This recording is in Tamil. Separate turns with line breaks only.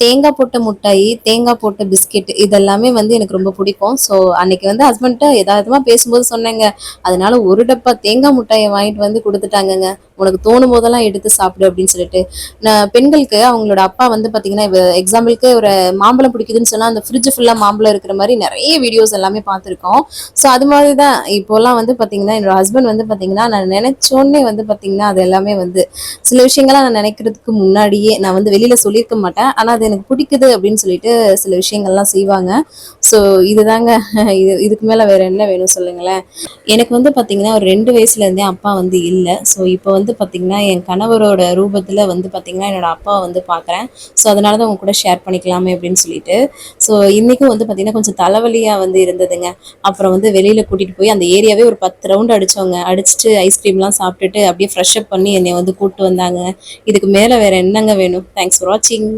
தேங்காய் போட்ட முட்டாய், தேங்காய் போட்ட பிஸ்கெட் இதெல்லாமே வந்து எனக்கு ரொம்ப பிடிக்கும். ஸோ அன்னைக்கு வந்து ஹஸ்பண்ட்ட எதார்த்தமா பேசும்போது சொன்னேங்க. அதனால ஒரு டப்பா தேங்காய் முட்டாய வாங்கிட்டு வந்து குடுத்துட்டாங்கங்க. "உனக்கு தோணும் போதெல்லாம் எடுத்து சாப்பிடு" அப்படின்னு சொல்லிட்டு. பெண்களுக்கு அவங்களோட அப்பா வந்து பார்த்தீங்கன்னா, எக்ஸாம்பிளுக்கு ஒரு மாம்பழம் பிடிக்குதுன்னு சொன்னா, அந்த ஃப்ரிட்ஜ் ஃபுல்லா மாம்பழம் இருக்கிற மாரி நெறைய வீடியோஸ் எல்லாமே பார்த்துருக்கோம். ஸோ அது மாதிரி தான் இப்போலாம் வந்து பார்த்தீங்கன்னா, என்னோட ஹஸ்பண்ட் வந்து பார்த்தீங்கன்னா, நான் நெனைச்சோனே வந்து பார்த்தீங்கன்னா, அது எல்லாமே வந்து சில விஷயங்கள்லாம் நான் நினைக்கிறதுக்கு முன்னாடியே நான் வந்து வெளியில சொல்லியிருக்க மாட்டேன். ஆனா அது எனக்கு பிடிக்குது அப்படின்னு சொல்லிட்டு சில விஷயங்கள்லாம் செய்வாங்க. ஸோ இதுதாங்க இதுக்கு மேல வேற என்ன வேணும் சொல்லுங்களேன். எனக்கு வந்து பார்த்தீங்கன்னா, ஒரு 2 வயசுலேருந்தே அப்பா வந்து இல்ல. ஸோ இப்போ வந்து பார்த்தீங்கன்னா, என் கணவரோட ரூபத்தில வந்து பார்த்தீங்கன்னா, என்னோட அப்பாவ வந்து பார்க்குறேன். ஸோ அதனால தான் உங்க கூட ஷேர் பண்ணிக்கலாமே அப்படின்னு சொல்லிட்டு. ஸோ இன்னைக்கும் வந்து பார்த்தீங்கன்னா, கொஞ்சம் தலைவலியா வந்து இருந்ததுங்க. அப்புறம் வந்து வெளியில கூட்டிட்டு போய் அந்த ஏரியாவே ஒரு 10 ரவுண்ட் அடிச்சோங்க. அடிச்சுட்டு ஐஸ்கிரீம்லாம் சாப்பிட்டுட்டு அப்படியே ஃப்ரெஷ் அப் பண்ணி என்னைய வந்து கூட்டு வந்தாங்க. இதுக்கு மேல வேற என்னங்க வேணும்? தேங்க்ஸ் ஃபார் வாட்சிங்.